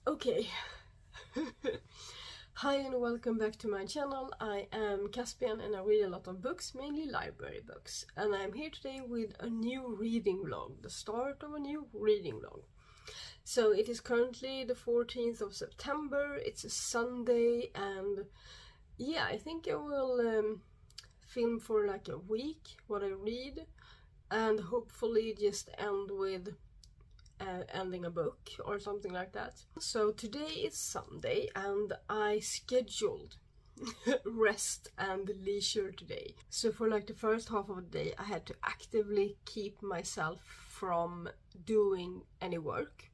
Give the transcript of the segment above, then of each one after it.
Okay. Hi and welcome back to my channel. I am Caspian and I read a lot of books, mainly library books. And I'm here today with a new reading vlog, the start of a new reading vlog. So it is currently the 14th of September, it's a Sunday, and yeah, I think I will film for like a week what I read and hopefully just end with ending a book or something like that. So today is Sunday and I scheduled rest and leisure today. So for like the first half of the day I had to actively keep myself from doing any work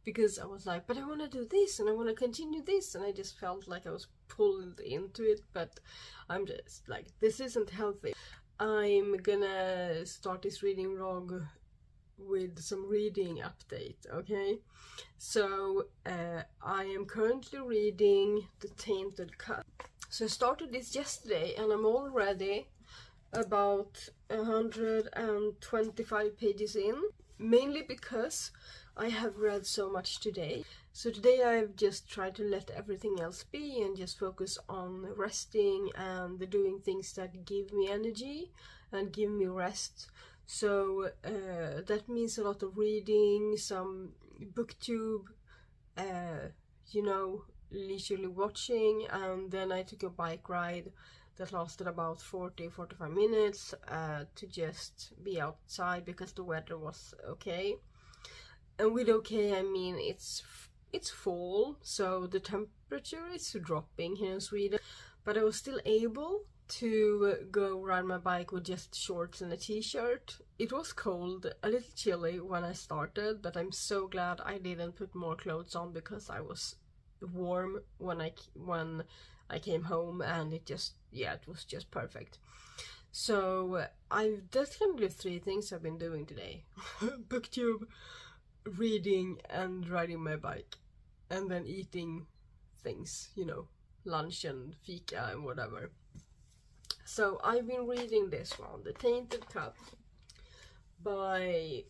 because I was like, but I want to do this and I want to continue this, and I just felt like I was pulled into it, but I'm just like, this isn't healthy. I'm gonna start this reading vlog with some reading update, okay? So I am currently reading The Tainted Cup. So I started this yesterday and I'm already about 125 pages in, mainly because I have read so much today. So today I've just tried to let everything else be and just focus on resting and doing things that give me energy and give me rest. So that means a lot of reading, some booktube, you know, leisurely watching, and then I took a bike ride that lasted about 40-45 minutes to just be outside because the weather was okay. And with okay I mean it's fall, so the temperature is dropping here in Sweden, but I was still able to go ride my bike with just shorts and a t-shirt. It was cold, a little chilly when I started, but I'm so glad I didn't put more clothes on because I was warm when I came home, and it was just perfect. So that's gonna be 3 things I've been doing today. Booktube, reading and riding my bike, and then eating things, you know, lunch and fika and whatever. So I've been reading this one, The Tainted Cup by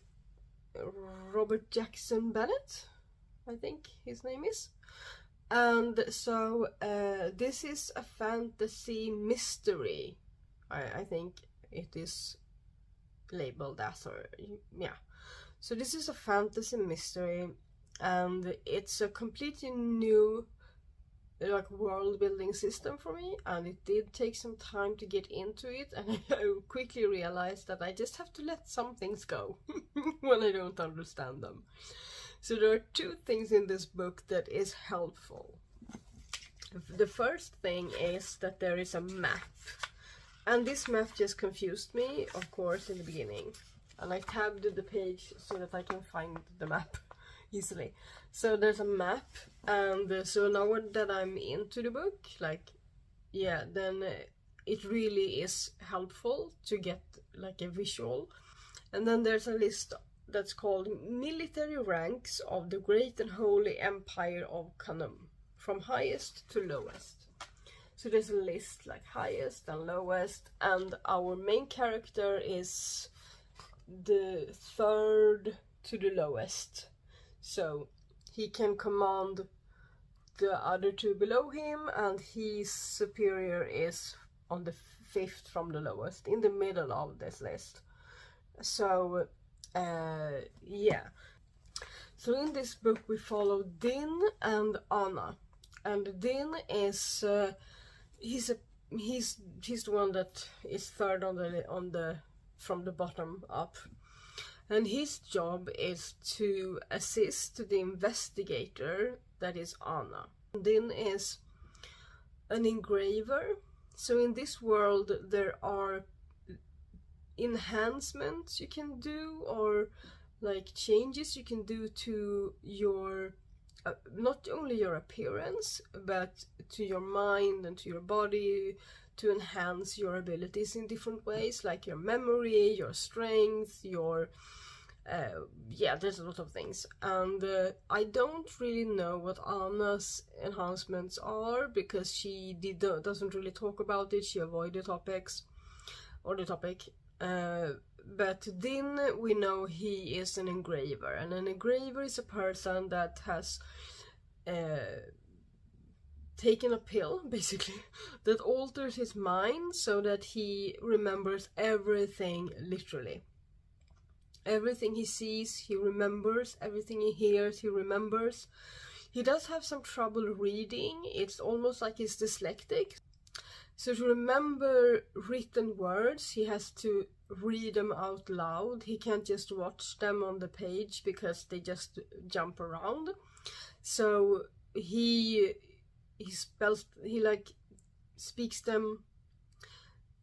Robert Jackson Bennett, I think his name is. And so this is a fantasy mystery. I think it is labeled as, or yeah. So this is a fantasy mystery and it's a completely new like world building system for me, and it did take some time to get into it, and I quickly realized that I just have to let some things go when I don't understand them. So there are 2 things in this book that is helpful. The first thing is that there is a map, and this map just confused me, of course, in the beginning, and I tabbed the page so that I can find the map easily. So there's a map, and so now that I'm into the book, like, yeah, then it really is helpful to get like a visual. And then there's a list that's called Military Ranks of the Great and Holy Empire of Canum, from highest to lowest. So there's a list like highest and lowest, and our main character is the 3rd to the lowest. So he can command the other 2 below him, and his superior is on the 5th from the lowest, in the middle of this list. So yeah. So in this book we follow Din and Anna, and Din is he's the one that is 3rd on the from the bottom up. And his job is to assist the investigator, that is Anna. Din is an engraver. So in this world there are enhancements you can do, or like changes you can do to your not only your appearance but to your mind and to your body, to enhance your abilities in different ways, like your memory, your strength, your yeah, there's a lot of things. And I don't really know what Anna's enhancements are because she doesn't really talk about it. She avoided topics or the topic. But Din, we know he is an engraver, and an engraver is a person that has taken a pill, basically, that alters his mind so that he remembers everything literally. Everything he sees, he remembers. Everything he hears, he remembers. He does have some trouble reading. It's almost like he's dyslexic. So to remember written words, he has to read them out loud. He can't just watch them on the page because they just jump around. So he speaks them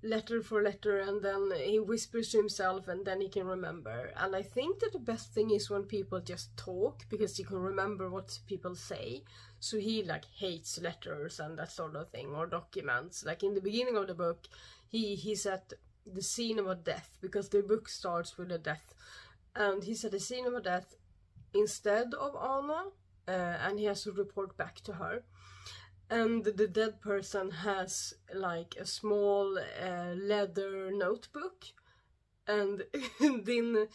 letter for letter, and then he whispers to himself, and then he can remember. And I think that the best thing is when people just talk, because you can remember what people say. So he like hates letters and that sort of thing, or documents. Like in the beginning of the book, he's at the scene of a death, because the book starts with a death, and he's at the scene of a death instead of Anna, and he has to report back to her. And the dead person has like a small leather notebook, and then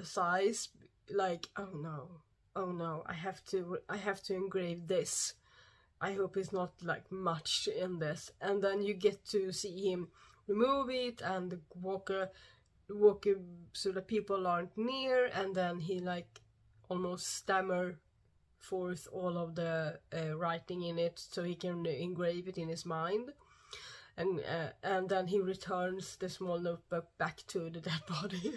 sighs like, oh no, I have to engrave this. I hope it's not like much in this. And then you get to see him remove it and walk so that people aren't near, and then he like almost stammer forth all of the writing in it so he can engrave it in his mind, and then he returns the small notebook back to the dead body.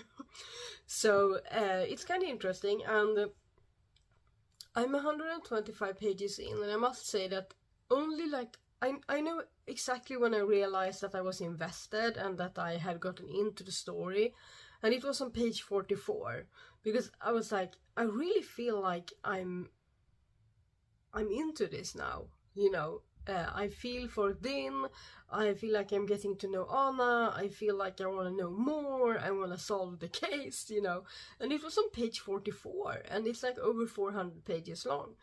So it's kind of interesting, and I'm 125 pages in, and I must say that only like I know exactly when I realized that I was invested and that I had gotten into the story, and it was on page 44, because I was like, I really feel like I'm into this now, you know. I feel for Din, I feel like I'm getting to know Anna, I feel like I want to know more, I want to solve the case, you know. And it was on page 44, and it's like over 400 pages long.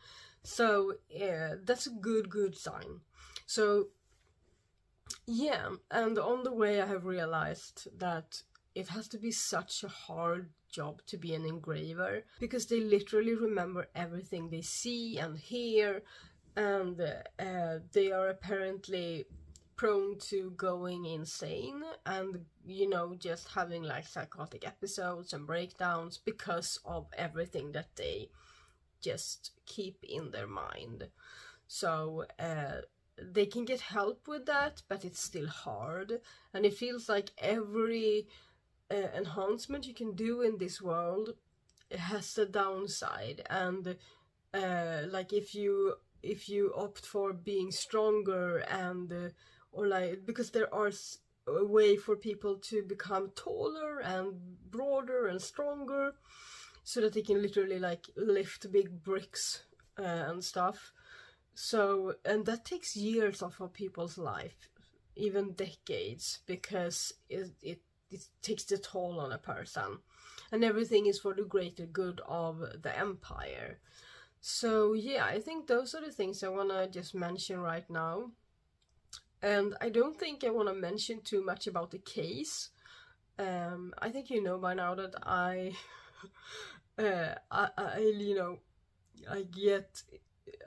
So that's a good sign. So yeah, and on the way I have realized that it has to be such a hard job to be an engraver, because they literally remember everything they see and hear, and they are apparently prone to going insane and, you know, just having like psychotic episodes and breakdowns because of everything that they just keep in their mind. So they can get help with that, but it's still hard, and it feels like every enhancement you can do in this world has a downside. And like if you opt for being stronger, and or like, because there are a way for people to become taller and broader and stronger, so that they can literally like lift big bricks and stuff. So, and that takes years off of people's life, even decades, because it takes the toll on a person, and everything is for the greater good of the empire. So yeah, I think those are the things I want to just mention right now. And I don't think I want to mention too much about the case. I think you know by now that I you know, I get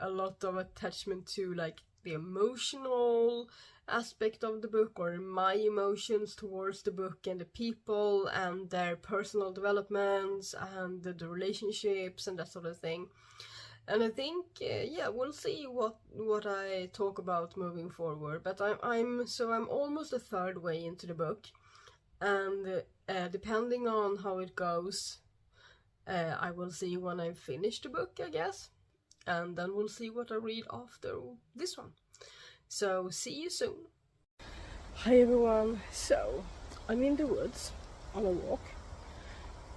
a lot of attachment to like the emotional aspect of the book, or my emotions towards the book and the people and their personal developments and the relationships and that sort of thing. And I think yeah, we'll see what I talk about moving forward. But I'm almost a third way into the book, and depending on how it goes, I will see when I finish the book, I guess, and then we'll see what I read after this one. So see you soon. Hi everyone. So I'm in the woods on a walk.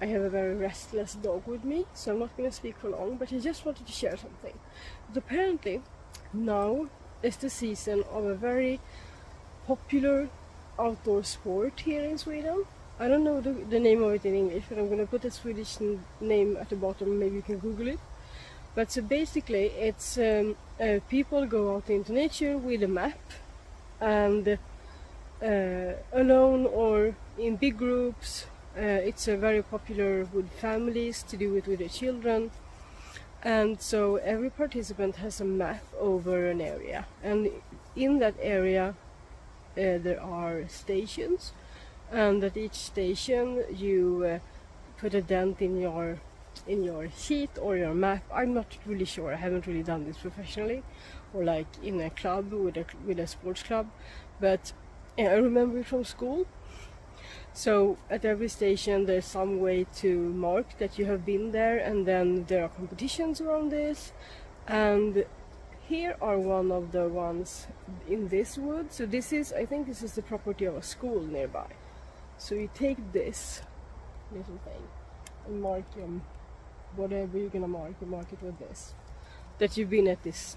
I have a very restless dog with me, so I'm not going to speak for long, but I just wanted to share something. But apparently now is the season of a very popular outdoor sport here in Sweden. I don't know the name of it in English, but I'm going to put the Swedish name at the bottom, maybe you can Google it. But so basically it's people go out into nature with a map, and alone or in big groups. It's very popular with families to do it with their children, And so every participant has a map over an area, and in that area there are stations, and at each station you put a dent in your sheet or your map. I'm not really sure, I haven't really done this professionally or like in a club with a sports club, but I remember it from school. So at every station there's some way to mark that you have been there, and then there are competitions around this. And here are one of the ones in this wood. So this is, I think this is the property of a school nearby. So you take this little thing and mark whatever you're gonna mark, you mark it with this, that you've been at this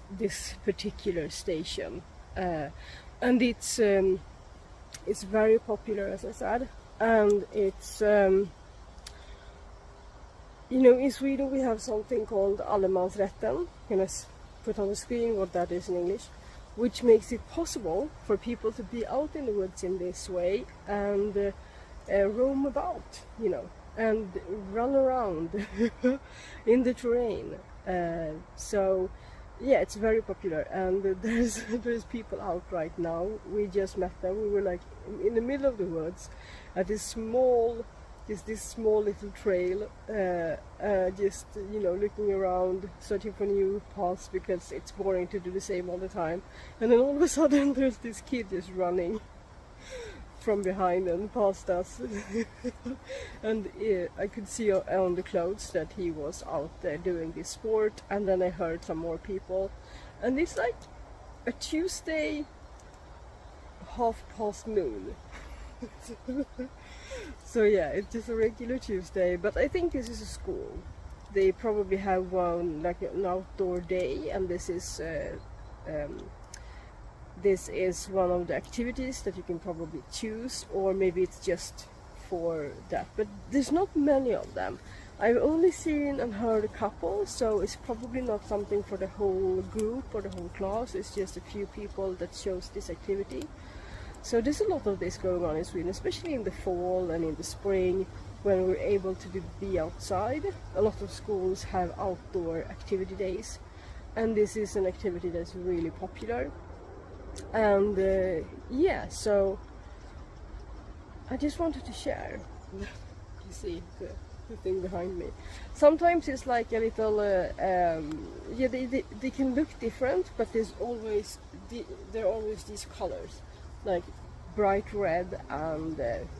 particular station. And it's very popular, as I said, and it's you know, in Sweden we have something called allemansrätten. I'm gonna put on the screen what that is in English, which makes it possible for people to be out in the woods in this way and roam about, you know, and run around in the terrain. So yeah, it's very popular, and there's people out right now. We just met them. We were like in the middle of the woods at this small little trail, just, you know, looking around, searching for new paths because it's boring to do the same all the time. And then all of a sudden there's this kid just running from behind and past us. And I could see on the clothes that he was out there doing this sport. And then I heard some more people, and it's like a Tuesday 12:30. So yeah, it's just a regular Tuesday, but I think this is a school. They probably have one, like an outdoor day, and this is one of the activities that you can probably choose, or maybe it's just for that. But there's not many of them. I've only seen and heard a couple, so it's probably not something for the whole group or the whole class. It's just a few people that chose this activity. So there's a lot of this going on in Sweden, especially in the fall and in the spring, when we're able to be outside. A lot of schools have outdoor activity days, and this is an activity that's really popular. And yeah, so I just wanted to share. You see the thing behind me. Sometimes it's like a little yeah, they can look different, but there are always these colors, like bright red and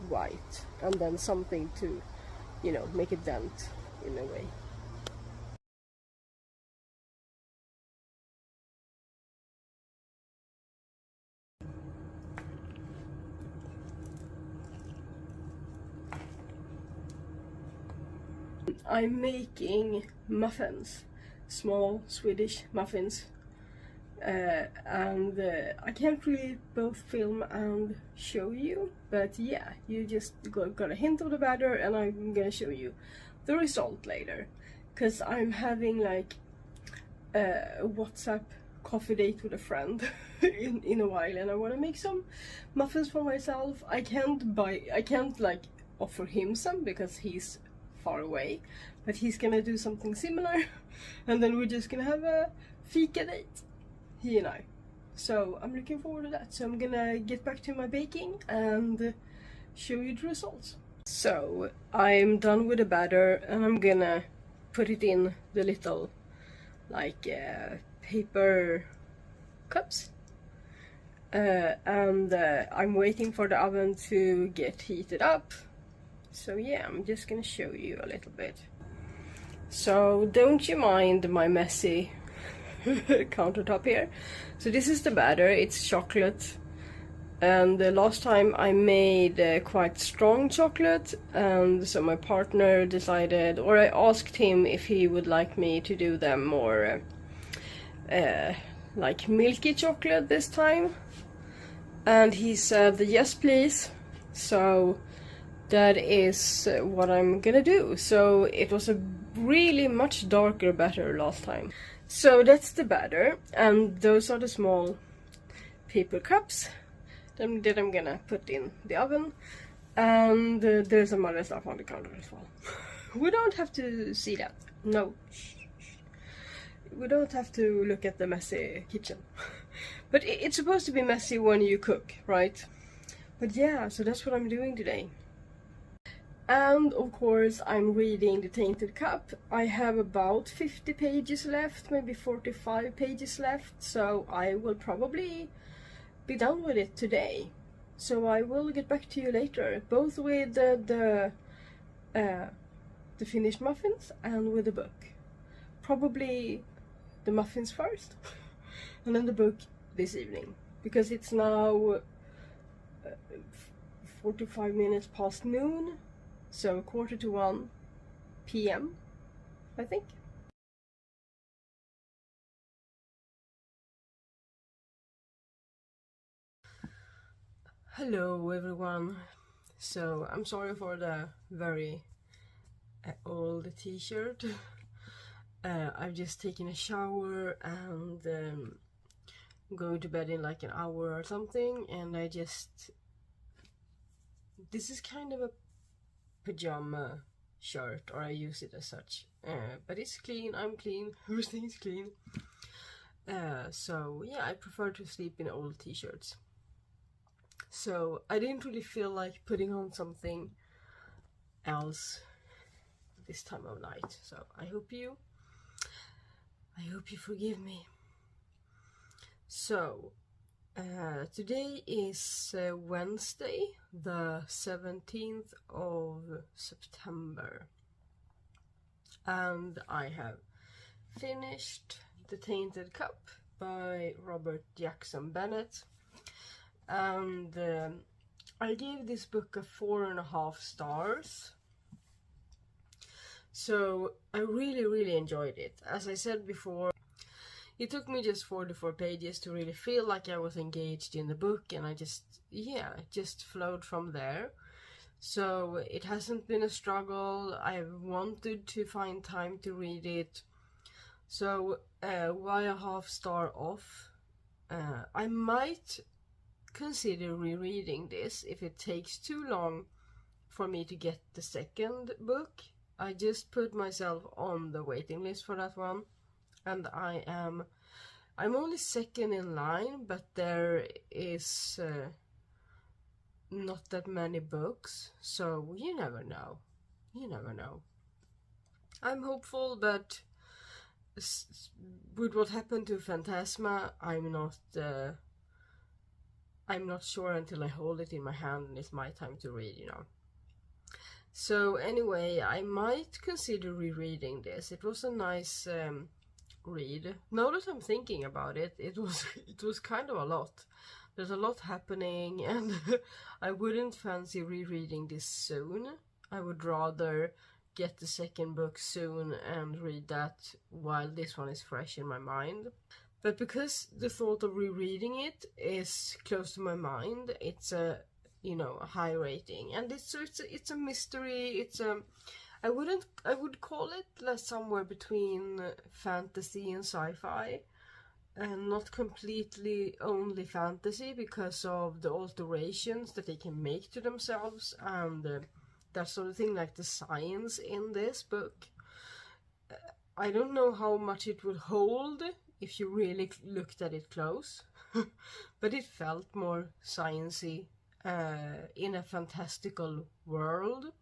white, and then something to, you know, make a dent in a way. I'm making muffins, small Swedish muffins, and I can't really both film and show you, but yeah, you just got a hint of the batter, and I'm gonna show you the result later, because I'm having like a WhatsApp coffee date with a friend in a while, and I want to make some muffins for myself. I can't like offer him some because he's far away, but he's gonna do something similar, and then we're just gonna have a fika date, he and I. So I'm looking forward to that. So I'm gonna get back to my baking and show you the results. So I'm done with the batter, and I'm gonna put it in the little like paper cups, and I'm waiting for the oven to get heated up. So yeah, I'm just gonna show you a little bit. So don't you mind my messy countertop here. So this is the batter, it's chocolate, and the last time I made quite strong chocolate, and so my partner decided, or I asked him if he would like me to do them more like milky chocolate this time, and he said yes please. So that is what I'm gonna do. So it was a really much darker batter last time. So that's the batter, and those are the small paper cups that I'm gonna put in the oven. And there's some other stuff on the counter as well. We don't have to see that. No. we don't have to look at the messy kitchen. But it's supposed to be messy when you cook, right? But yeah, so that's what I'm doing today. And of course I'm reading The Tainted Cup. I have about 50 pages left, maybe 45 pages left, so I will probably be done with it today. So I will get back to you later, both with the finished muffins and with the book. Probably the muffins first, and then the book this evening, because it's now 45 minutes past noon, so 1:45 p.m. I think. Hello everyone. So I'm sorry for the very old t-shirt. I've just taken a shower and I'm going to bed in like an hour or something, and this is kind of a pajama shirt, or I use it as such, but it's clean, I'm clean, everything's clean. So yeah, I prefer to sleep in old t-shirts. So I didn't really feel like putting on something else this time of night, so I hope you forgive me. So today is Wednesday, the 17th of September, and I have finished The Tainted Cup by Robert Jackson Bennett, and I gave this book a 4.5 stars. So I really enjoyed it. As I said before, it took me just 44 pages to really feel like I was engaged in the book, and I just flowed from there. So it hasn't been a struggle. I've wanted to find time to read it. So why a half star off? I might consider rereading this if it takes too long for me to get the second book. I just put myself on the waiting list for that one, and I'm only second in line, but there is not that many books, so you never know. I'm hopeful, but with what happened to Phantasma, I'm not sure until I hold it in my hand and it's my time to read, you know. So anyway, I might consider rereading this. It was a nice read. Now that I'm thinking about it, it was kind of a lot. There's a lot happening, and I wouldn't fancy rereading this soon. I would rather get the second book soon and read that while this one is fresh in my mind. But because the thought of rereading it is close to my mind, it's a high rating, and it's a mystery. I would call it like somewhere between fantasy and sci-fi, and not completely only fantasy because of the alterations that they can make to themselves and that sort of thing, like the science in this book. I don't know how much it would hold if you really looked at it close, but it felt more sciencey. In a fantastical world.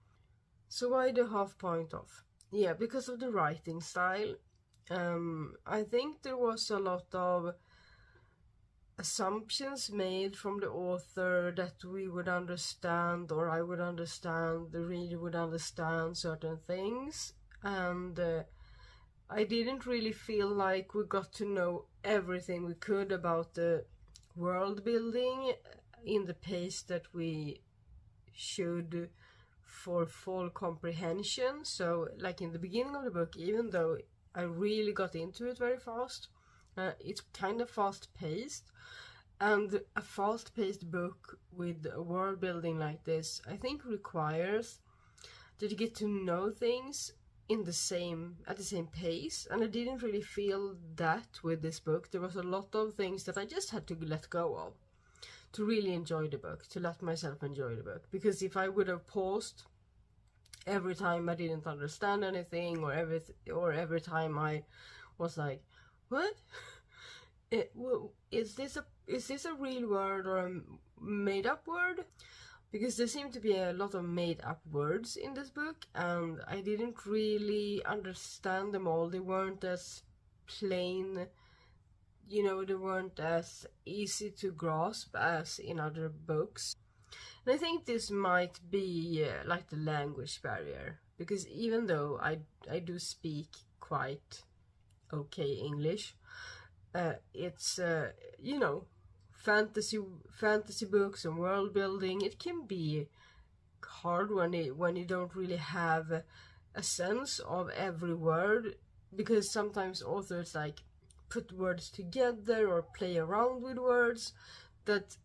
So why the half point off? Yeah, because of the writing style. I think there was a lot of assumptions made from the author that we would understand, or I would understand, the reader would understand certain things, and I didn't really feel like we got to know everything we could about the world building in the pace that we should for full comprehension. So like in the beginning of the book, even though I really got into it very fast, it's kind of fast paced, and a fast paced book with a world building like this I think requires that you get to know things at the same pace, and I didn't really feel that with this book. There was a lot of things that I just had to let go of to really enjoy the book, to let myself enjoy the book. Because if I would have paused every time I didn't understand anything, or every time I was like, what? Is this a real word or a made up word? Because there seem to be a lot of made up words in this book, and I didn't really understand them all. They weren't as plain, you know, they weren't as easy to grasp as in other books. And I think this might be like the language barrier, because even though I do speak quite okay English, it's you know, fantasy books and world building, it can be hard when you don't really have a sense of every word, because sometimes authors like put words together or play around with words that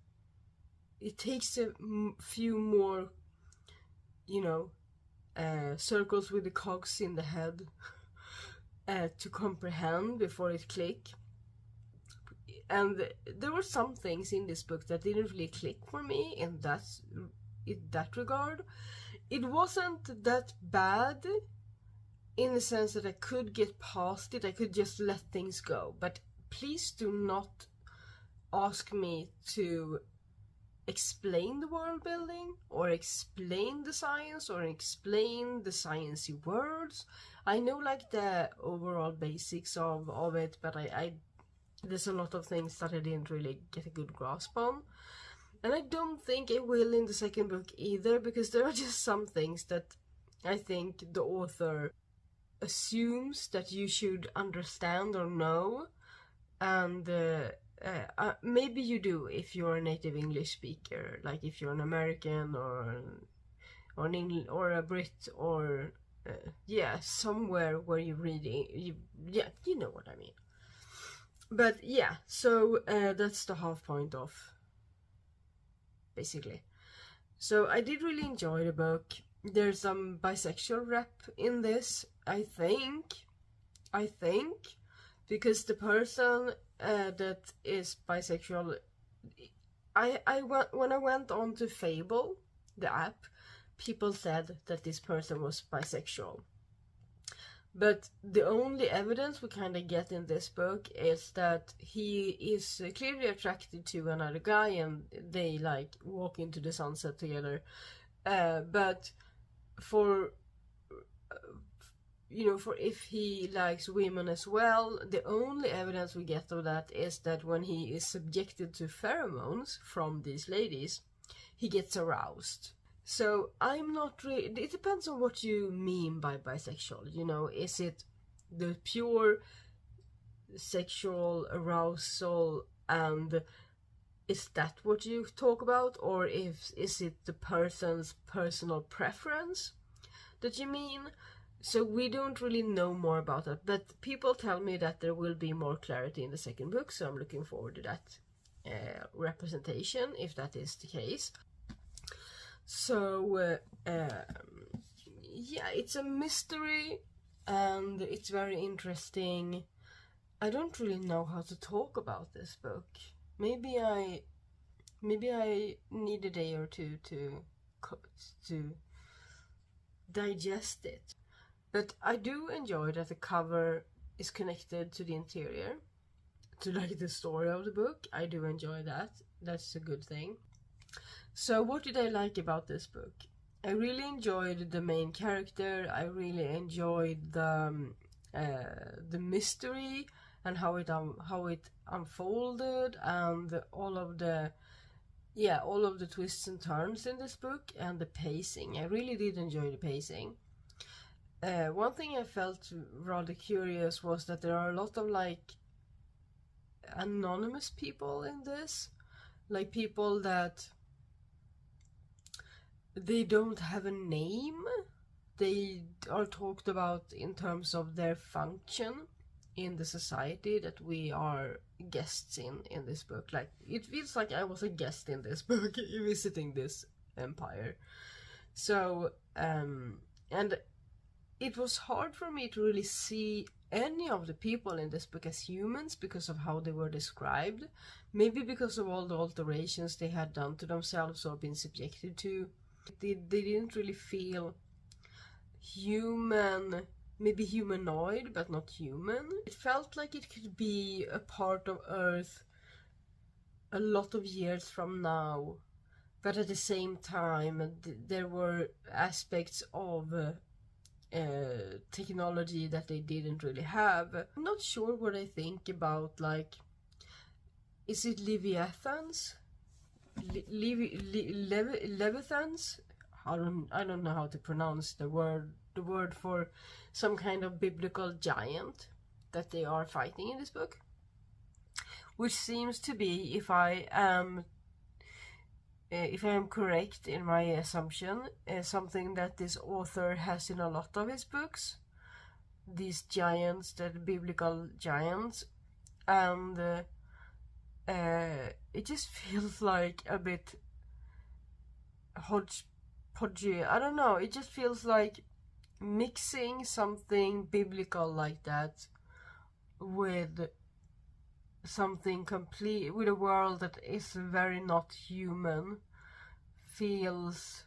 it takes a few more, you know, circles with the cogs in the head to comprehend before it click. And there were some things in this book that didn't really click for me in that regard. It wasn't that bad in the sense that I could get past it, I could just let things go. But please do not ask me to explain the world building or explain the science or explain the sciencey words. I know like the overall basics of it, but I there's a lot of things that I didn't really get a good grasp on. And I don't think I will in the second book either, because there are just some things that I think the author assumes that you should understand or know, and maybe you do if you're a native English speaker, like if you're an American or a Brit or yeah, somewhere where you're reading, you know what I mean. But yeah, so that's the half point off, basically. So I did really enjoy the book. There's some bisexual rep in this, I think, because the person that is bisexual, when I went on to Fable, the app, people said that this person was bisexual. But the only evidence we kind of get in this book is that he is clearly attracted to another guy and they like walk into the sunset together. But for if he likes women as well, the only evidence we get of that is that when he is subjected to pheromones from these ladies, he gets aroused. So I'm not really, it depends on what you mean by bisexual, you know, is it the pure sexual arousal and is that what you talk about, or is it the person's personal preference that you mean? So we don't really know more about that, but people tell me that there will be more clarity in the second book, so I'm looking forward to that representation, if that is the case. So, yeah, it's a mystery, and it's very interesting. I don't really know how to talk about this book. Maybe I need a day or two to digest it. But I do enjoy that the cover is connected to the interior, to like the story of the book. I do enjoy that. That's a good thing. So what did I like about this book? I really enjoyed the main character. I really enjoyed the mystery and how it unfolded, and all of the twists and turns in this book, and the pacing. I really did enjoy the pacing. One thing I felt rather curious was that there are a lot of like anonymous people in this, like people that they don't have a name. They are talked about in terms of their function in the society that we are guests in this book. Like, it feels like I was a guest in this book visiting this empire. So, and it was hard for me to really see any of the people in this book as humans because of how they were described. Maybe because of all the alterations they had done to themselves or been subjected to. They didn't really feel human maybe humanoid, but not human. It felt like it could be a part of Earth a lot of years from now, but at the same time there were aspects of technology that they didn't really have. I'm not sure what I think about, like, is it Leviathans? Leviathans? I don't know how to pronounce the word for some kind of biblical giant that they are fighting in this book, which seems to be, if I am correct in my assumption, something that this author has in a lot of his books, these giants, the biblical giants, and it just feels like a bit hodgepodgey. I don't know, it just feels like mixing something biblical like that with something complete, with a world that is very not human, feels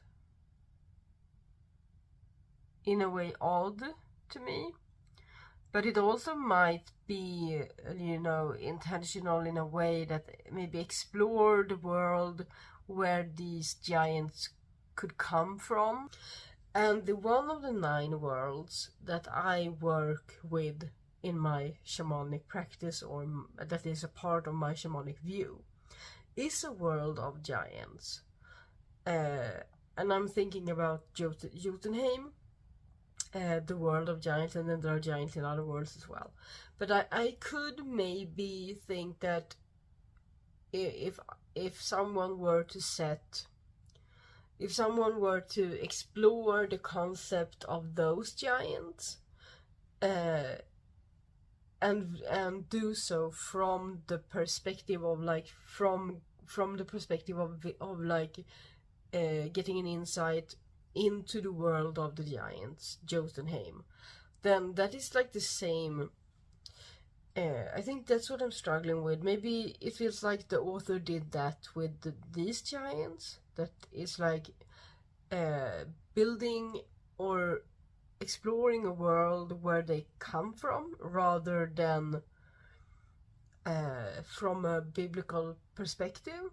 in a way odd to me. But it also might be, you know, intentional in a way that maybe explore the world where these giants could come from. And one of the 9 worlds that I work with in my shamanic practice, or that is a part of my shamanic view, is a world of giants. And I'm thinking about Jotunheim, the world of giants, and then there are giants in other worlds as well. But I could maybe think that if someone were to explore the concept of those giants, and do so from the perspective of, like, from the perspective of like getting an insight into the world of the giants, Jotunheim, then that is like the same. I think that's what I'm struggling with. Maybe it feels like the author did that with these giants, that is like building or exploring a world where they come from, rather than from a biblical perspective.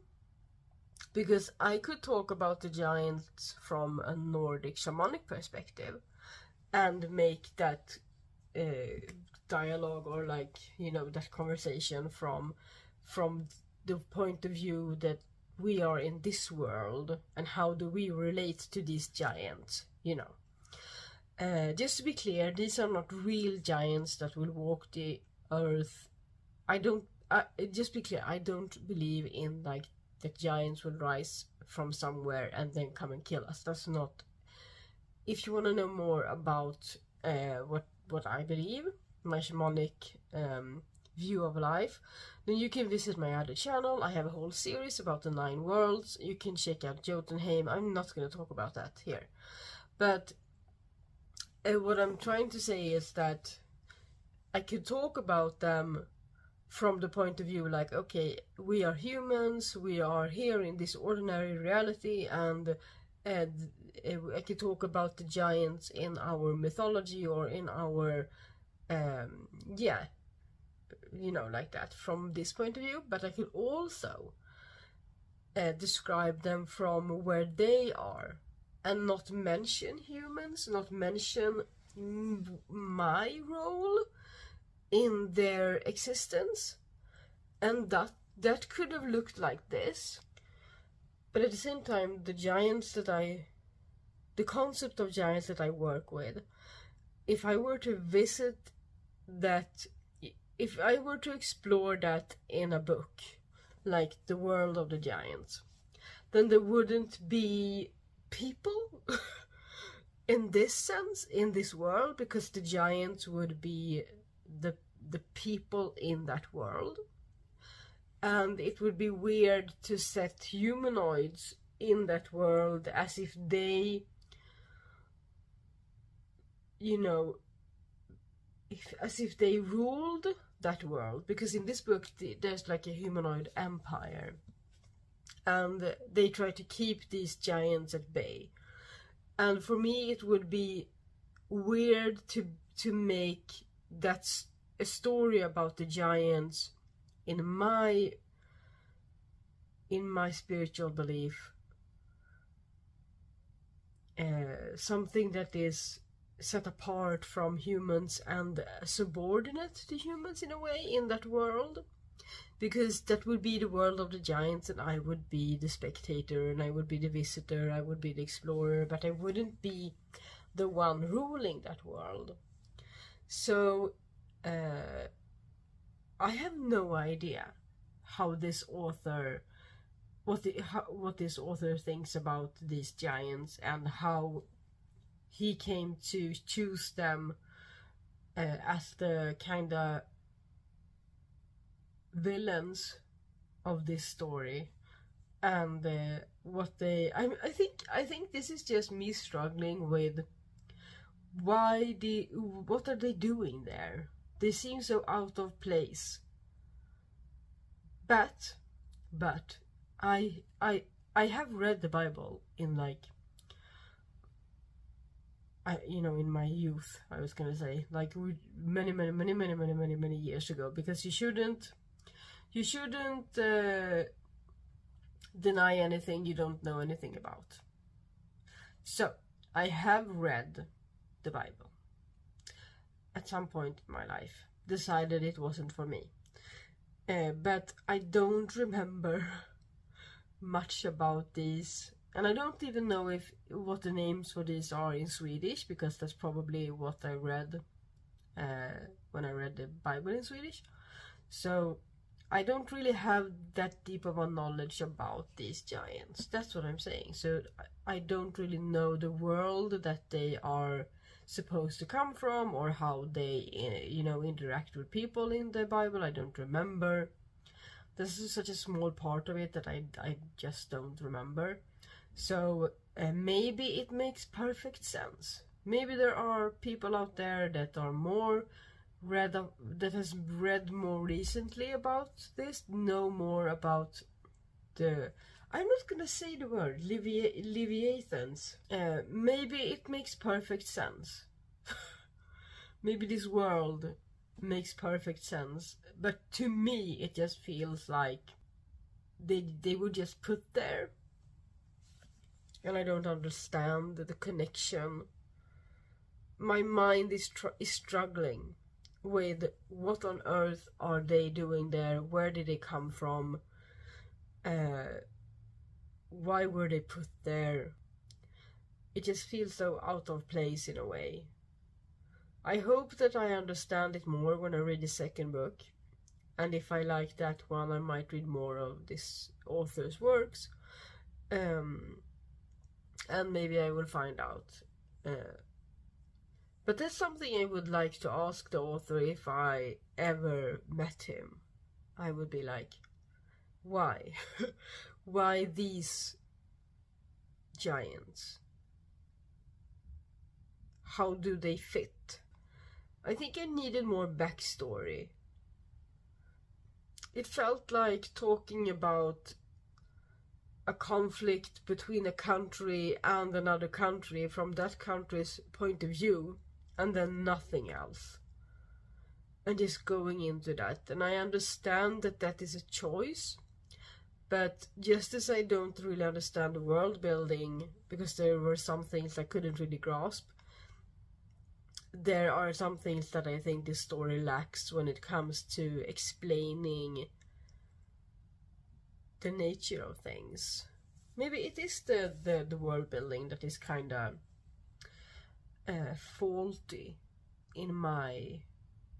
Because I could talk about the giants from a Nordic shamanic perspective and make that dialogue, or, like, you know, that conversation from the point of view that we are in this world, and how do we relate to these giants, you know. Just to be clear, these are not real giants that will walk the earth. Just be clear, I don't believe in, like, that giants will rise from somewhere and then come and kill us. That's not. If you want to know more about what I believe, my shamanic view of life, then you can visit my other channel. I have a whole series about the 9 worlds. You can check out Jotunheim. I'm not going to talk about that here, but what I'm trying to say is that I could talk about them from the point of view, like, okay, we are humans, we are here in this ordinary reality, and I could talk about the giants in our mythology, or in our you know, like that, from this point of view. But I could also describe them from where they are, and not mention humans, not mention my role in their existence. And that could have looked like this. But at the same time, the concept of giants that I work with, if I were to visit that, if I were to explore that in a book, like the world of the giants, then there wouldn't be people in this sense, in this world, because the giants would be the people in that world. And it would be weird to set humanoids in that world as if they, you know, as if they ruled that world. Because in this book there's like a humanoid empire, and they try to keep these giants at bay. And for me it would be weird to make a story about the giants in my spiritual belief something that is set apart from humans and subordinate to humans in a way in that world, because that would be the world of the giants and I would be the spectator and I would be the visitor, I would be the explorer, but I wouldn't be the one ruling that world. So I have no idea how this author what this author thinks about these giants and how he came to choose them as the kind of villains of this story, and what they I think this is just me struggling with what are they doing there. They seem so out of place, but I have read the Bible in in my youth, I was gonna say, like many years ago, because you shouldn't deny anything you don't know anything about. So I have read the Bible at some point in my life, decided it wasn't for me, but I don't remember much about these, and I don't even know what the names for these are in Swedish, because that's probably what I read when I read the Bible in Swedish. So I don't really have that deep of a knowledge about these giants. That's what I'm saying. So I don't really know the world that they are supposed to come from, or how they interact with people in the Bible. I don't remember. This is such a small part of it that I just don't remember. So maybe it makes perfect sense. Maybe there are people out there that are that has read more recently about this, know more about I'm not gonna say the word Leviathans. Maybe it makes perfect sense. Maybe this world makes perfect sense, but to me it just feels like they were just put there, and I don't understand the connection. My mind is struggling with what on earth are they doing there, where did they come from, why were they put there. It just feels so out of place in a way. I hope that I understand it more when I read the second book, and if I like that one I might read more of this author's works, and maybe I will find out. But that's something I would like to ask the author if I ever met him. I would be like, why? Why these giants? How do they fit? I think I needed more backstory. It felt like talking about a conflict between a country and another country from that country's point of view, and then nothing else. And just going into that. And I understand that that is a choice, but just as I don't really understand the world building, because there were some things I couldn't really grasp, there are some things that I think this story lacks when it comes to explaining the nature of things. Maybe it is the world building that is kind of faulty, in my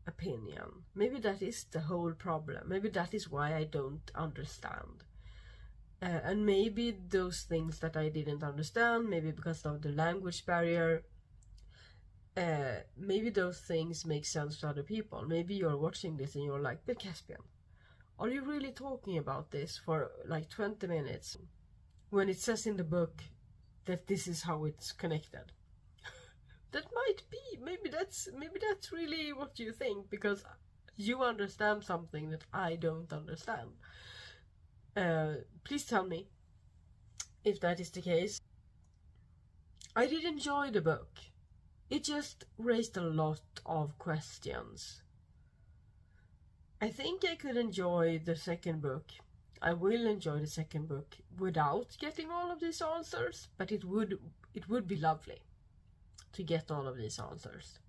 opinion. Maybe that is the whole problem. Maybe that is why I don't understand. And maybe those things that I didn't understand, maybe because of the language barrier, maybe those things make sense to other people. Maybe you're watching this and you're like, but Caspian, are you really talking about this for like 20 minutes when it says in the book that this is how it's connected? That might be. Maybe that's really what you think, because you understand something that I don't understand. Please tell me if that is the case. I did enjoy the book. it just raised a lot of questions. I think I could enjoy the second book. I will enjoy the second book without getting all of these answers, but it would be lovely to get all of these answers.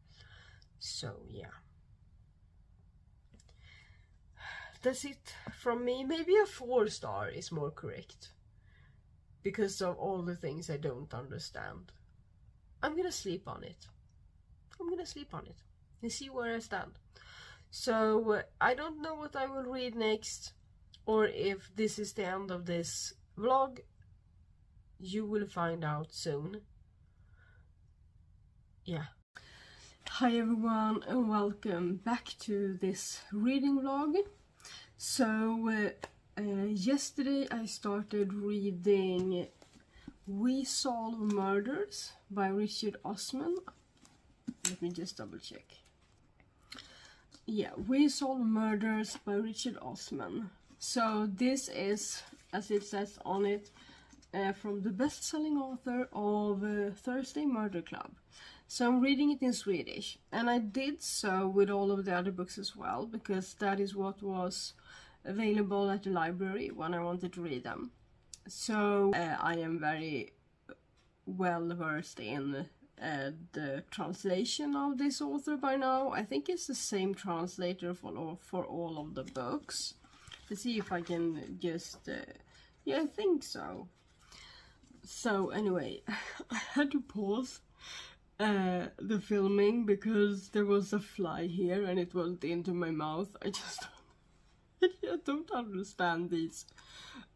So yeah. That's it from me. Maybe a 4-star is more correct, because of all the things I don't understand. I'm gonna sleep on it. And see where I stand. So I don't know what I will read next, or if this is the end of this vlog. You will find out soon. Yeah. Hi everyone, and welcome back to this reading vlog. So yesterday I started reading We Solve Murders by Richard Osman. Let me just double check. Yeah, We Solve Murders by Richard Osman. So this is, as it says on it, from the best-selling author of Thursday Murder Club. So I'm reading it in Swedish, and I did so with all of the other books as well, because that is what was available at the library when I wanted to read them. So I am very well versed in the translation of this author by now. I think it's the same translator for all of the books. Let's see if I can just... yeah, I think so. So anyway, I had to pause the filming because there was a fly here and it went into my mouth. I don't understand these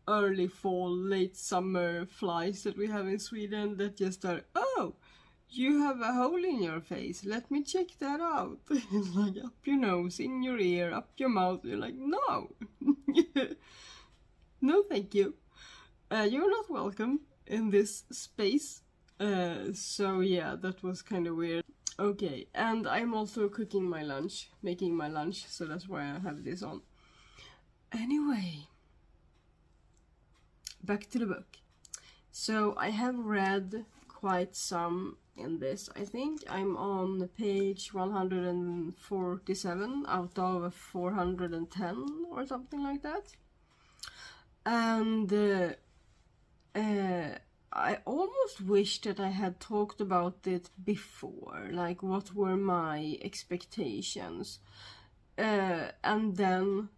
early fall, late summer flies that we have in Sweden that just are, oh, you have a hole in your face, let me check that out. It's like up your nose, in your ear, up your mouth. You're like, no. No thank you. You're not welcome in this space. So yeah, that was kind of weird. Okay, and I'm also cooking my lunch, making my lunch, so that's why I have this on. Anyway, back to the book. So I have read quite some in this. I think I'm on page 147 out of 410 or something like that. And I almost wish that I had talked about it before, like what were my expectations, and then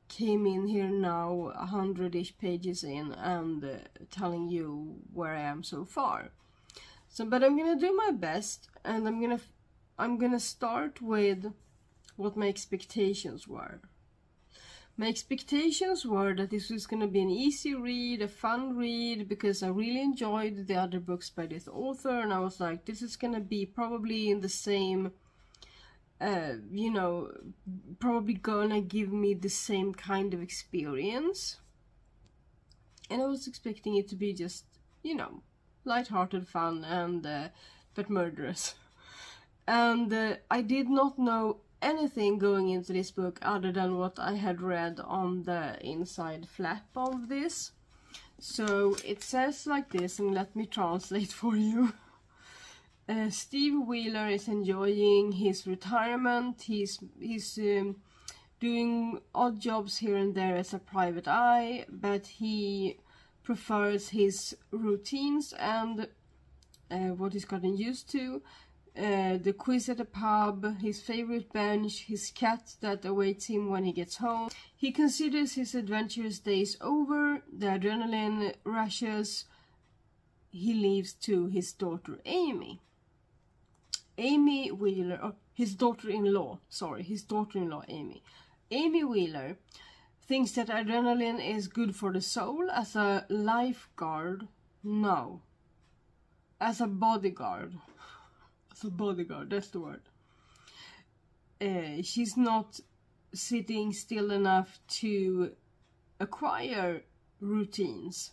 came in here now 100-ish pages in and telling you where I am so far. So, but I'm gonna do my best, and I'm gonna start with what my expectations were. My expectations were that this was going to be an easy read, a fun read, because I really enjoyed the other books by this author, and I was like, this is going to be probably in the same, you know, probably going to give me the same kind of experience. And I was expecting it to be just, you know, light-hearted fun and but murderous. And I did not know anything going into this book other than what I had read on the inside flap of this. So it says like this, and let me translate for you. Steve Wheeler is enjoying his retirement. He's doing odd jobs here and there as a private eye, but he prefers his routines and what he's gotten used to. The quiz at the pub, his favorite bench, his cat that awaits him when he gets home. He considers his adventurous days over, the adrenaline rushes. He leaves to his daughter Amy. Amy Wheeler, oh, his daughter-in-law Amy. Amy Wheeler thinks that adrenaline is good for the soul. As a lifeguard, no. As a bodyguard. That's the word. She's not sitting still enough to acquire routines.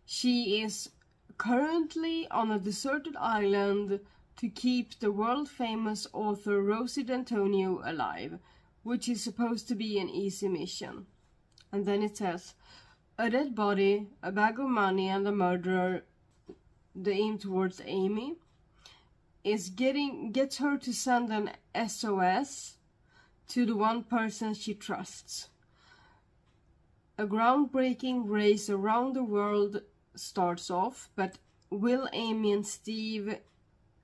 She is currently on a deserted island to keep the world-famous author Rosie D'Antonio alive, which is supposed to be an easy mission. And then it says, a dead body, a bag of money, and a murderer, the aim towards Amy. gets her to send an SOS to the one person she trusts. A groundbreaking race around the world starts off, but will Amy and Steve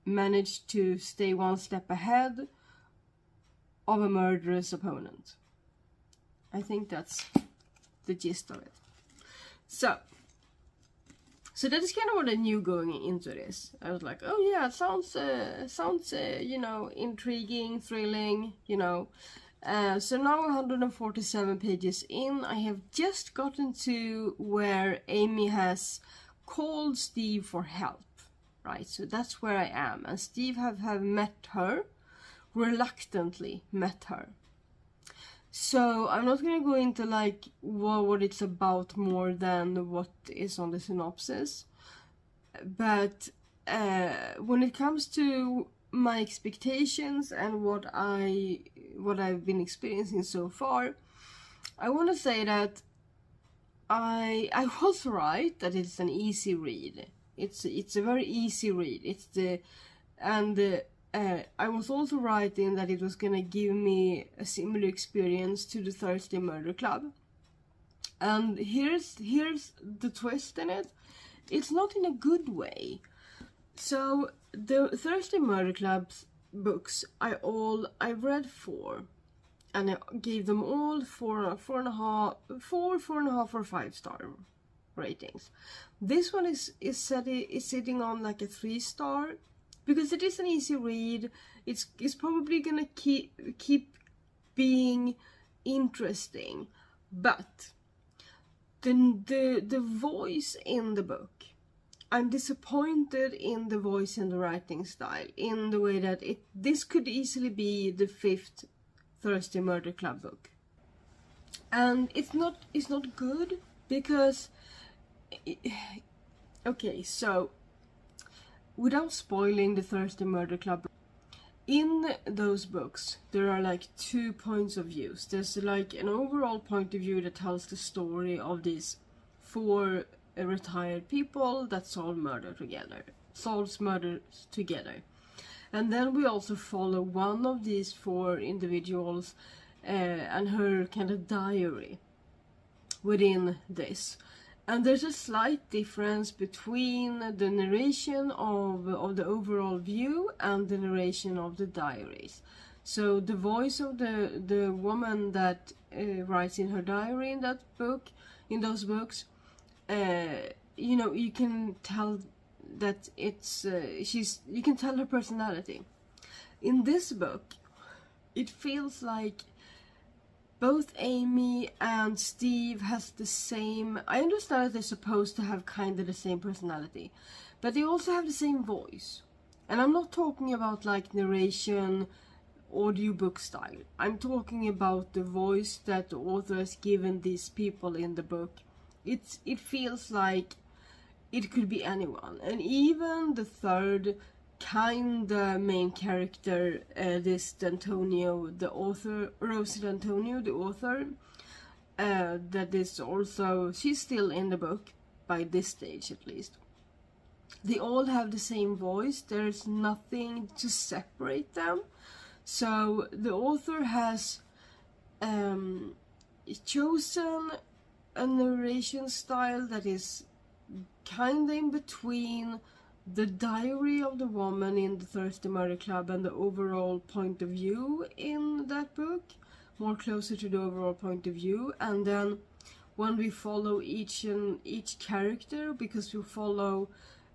manage to stay one step ahead of a murderous opponent? I think that's the gist of it. So that is kind of what I knew going into this. I was like, oh yeah, it sounds you know, intriguing, thrilling, you know. So now 147 pages in, I have just gotten to where Amy has called Steve for help, right? So that's where I am, and Steve have met her, reluctantly met her. So I'm not going to go into like what it's about more than what is on the synopsis, but when it comes to my expectations and what I've been experiencing so far, I want to say that I was right that it's an easy read. It's a very easy read. I was also right in that it was gonna give me a similar experience to the Thursday Murder Club. And here's the twist in it. It's not in a good way. So the Thursday Murder Club's books, I've read 4, and I gave them all 4.5 or 5-star ratings. This one is sitting on like a 3-star. Because it is an easy read, it's probably gonna keep being interesting, but the voice in the book, I'm disappointed in the voice and the writing style, in the way that this could easily be the 5th Thursday Murder Club book, and it's not good because okay, so. Without spoiling the Thursday Murder Club, in those books there are like 2 points of view. There's like an overall point of view that tells the story of these 4 retired people that solves murders together. And then we also follow one of these 4 individuals and her kind of diary within this. And there's a slight difference between the narration of the overall view and the narration of the diaries. So the voice of the woman that writes in her diary in those books, you know, you can tell that you can tell her personality. In this book, it feels like both Amy and Steve has the same. I understand that they're supposed to have kind of the same personality, but they also have the same voice. And I'm not talking about like narration, audiobook style. I'm talking about the voice that the author has given these people in the book. It feels like it could be anyone, and even the third kinda main character, this D'Antonio, the author, Rosie D'Antonio, the author, that is also, she's still in the book by this stage at least. They all have the same voice. There's nothing to separate them. So the author has chosen a narration style that is kinda in between the diary of the woman in the Thursday Murder Club and the overall point of view in that book, more closer to the overall point of view. And then when we follow each character, because we follow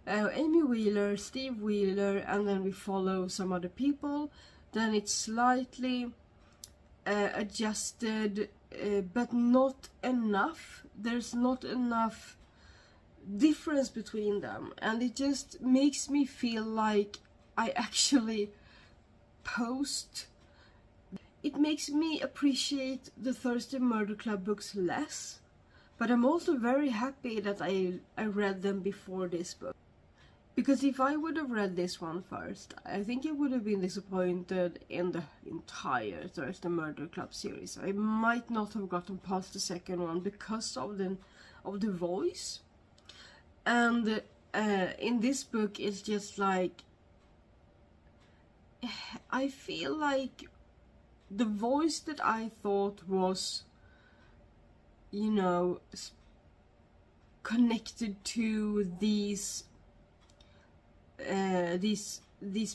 Amy Wheeler, Steve Wheeler, and then we follow some other people, then it's slightly adjusted, but not enough. There's not enough difference between them, and it just makes me feel like I actually post. It makes me appreciate the Thursday Murder Club books less, but I'm also very happy that I read them before this book. Because if I would have read this one first, I think I would have been disappointed in the entire Thursday Murder Club series. I might not have gotten past the second one because of the voice. And in this book, it's just like I feel like the voice that I thought was, you know, connected to these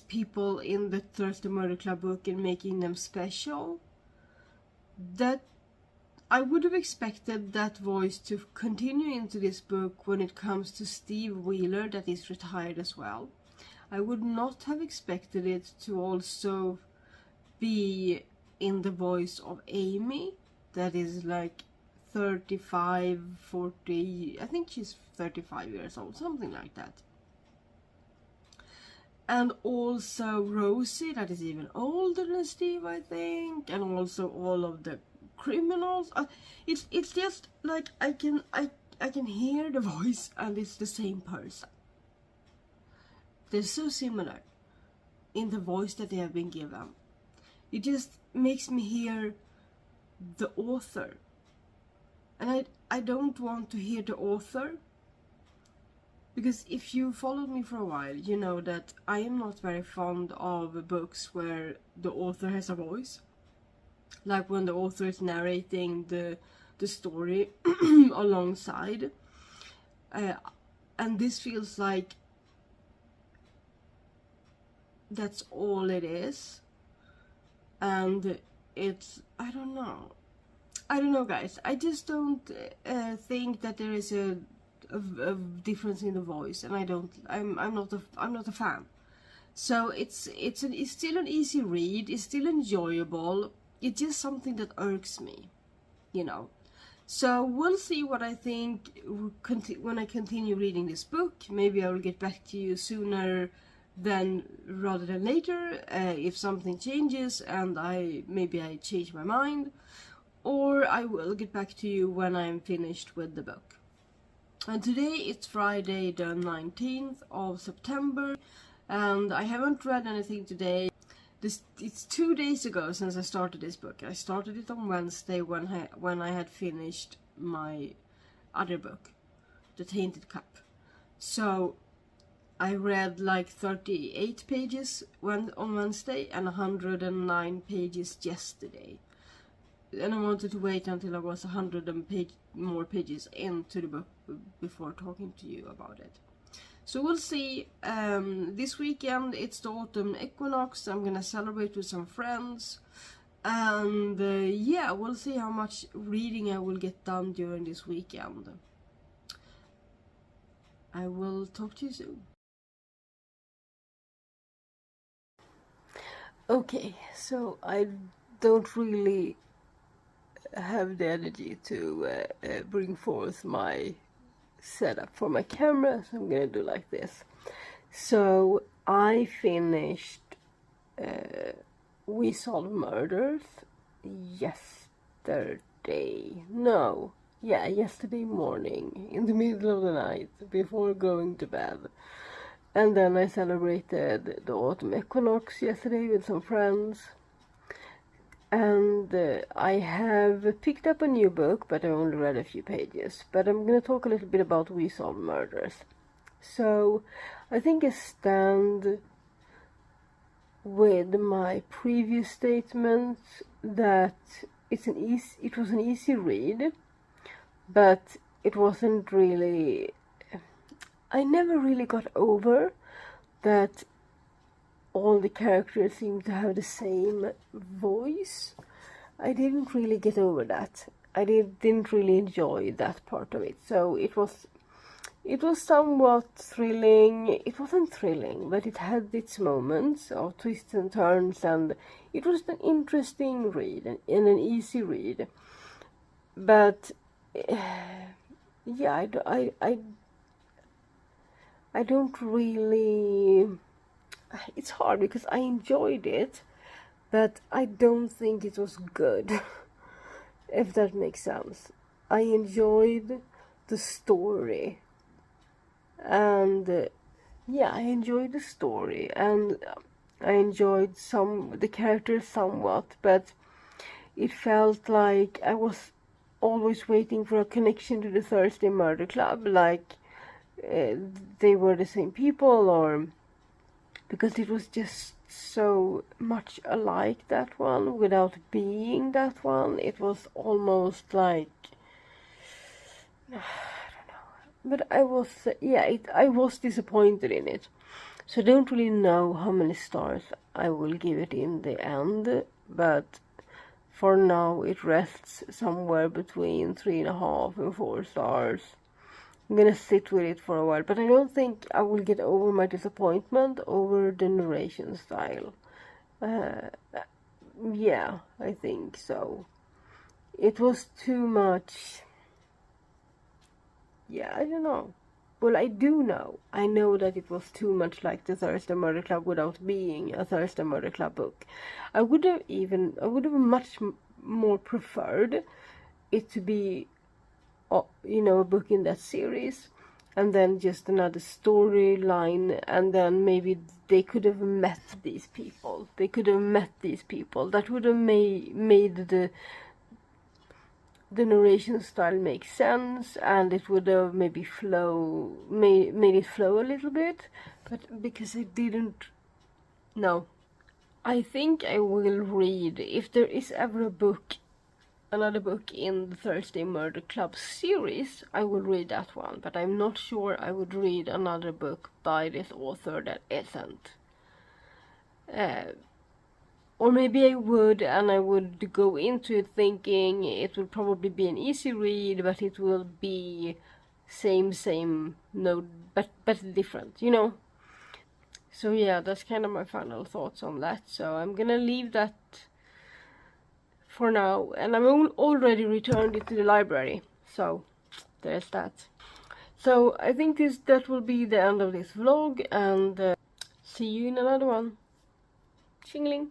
people in the Thursday Murder Club book and making them special, that I would have expected that voice to continue into this book when it comes to Steve Wheeler, that is retired as well. I would not have expected it to also be in the voice of Amy, that is like 35, 40, I think she's 35 years old, something like that. And also Rosie, that is even older than Steve, I think, and also all of the criminals. It's just like I can hear the voice, and it's the same person. They're so similar in the voice that they have been given. It just makes me hear the author, and I don't want to hear the author, because if you followed me for a while, you know that I am not very fond of books where the author has a voice, like when the author is narrating the story alongside, and this feels like that's all it is. And it's, I don't know guys, I just don't think that there is a difference in the voice, and I'm not a fan. So it's still an easy read, it's still enjoyable, it's just something that irks me, you know. So we'll see what I think when I continue reading this book. Maybe I will get back to you sooner rather than later, if something changes and maybe I change my mind, or I will get back to you when I'm finished with the book. And today it's Friday the 19th of September, and I haven't read anything today. It's 2 days ago since I started this book. I started it on Wednesday when I had finished my other book, The Tainted Cup. So I read like 38 pages on Wednesday and 109 pages yesterday. And I wanted to wait until I was 100 more pages into the book before talking to you about it. So we'll see. This weekend it's the autumn equinox. I'm gonna celebrate with some friends. And yeah, we'll see how much reading I will get done during this weekend. I will talk to you soon. Okay, so I don't really have the energy to bring forth my setup for my camera, so I'm gonna do like this. So I finished We Solve Murders yesterday. No, yeah, yesterday morning, in the middle of the night, before going to bed. And then I celebrated the autumn equinox yesterday with some friends. And I have picked up a new book, but I only read a few pages. But I'm going to talk a little bit about We Solve Murders. So I think I stand with my previous statement that it was an easy read, but it wasn't really... I never really got over that all the characters seem to have the same voice. I didn't really get over that. I didn't really enjoy that part of it. So it was somewhat thrilling. It wasn't thrilling, but it had its moments of twists and turns, and it was an interesting read and an easy read. But yeah, I don't really... It's hard because I enjoyed it, but I don't think it was good, if that makes sense. I enjoyed the story, and yeah, I enjoyed the story, and I enjoyed the characters somewhat, but it felt like I was always waiting for a connection to the Thursday Murder Club, like they were the same people, or... because it was just so much alike that one without being that one. It was almost like, but I was, I was disappointed in it. So I don't really know how many stars I will give it in the end, but for now it rests somewhere between 3.5 and 4 stars. I'm gonna sit with it for a while, but I don't think I will get over my disappointment over the narration style. Yeah, I think so. It was too much. Yeah, I don't know. Well, I do know. I know that it was too much like the Thursday Murder Club without being a Thursday Murder Club book. I would have much more preferred it to be, you know, a book in that series, and then just another storyline, and then maybe they could have met these people. That would have made the narration style make sense, and it would have maybe made it flow a little bit, but because it didn't. No, I think I will read, if there is ever another book in the Thursday Murder Club series, I will read that one, but I'm not sure I would read another book by this author that isn't. Or maybe I would, and I would go into it thinking it would probably be an easy read, but it will be same, no, but different, you know? So yeah, that's kind of my final thoughts on that. So I'm gonna leave that for now, and I've already returned it to the library. So there's that. So I think that will be the end of this vlog, and see you in another one. Shingling!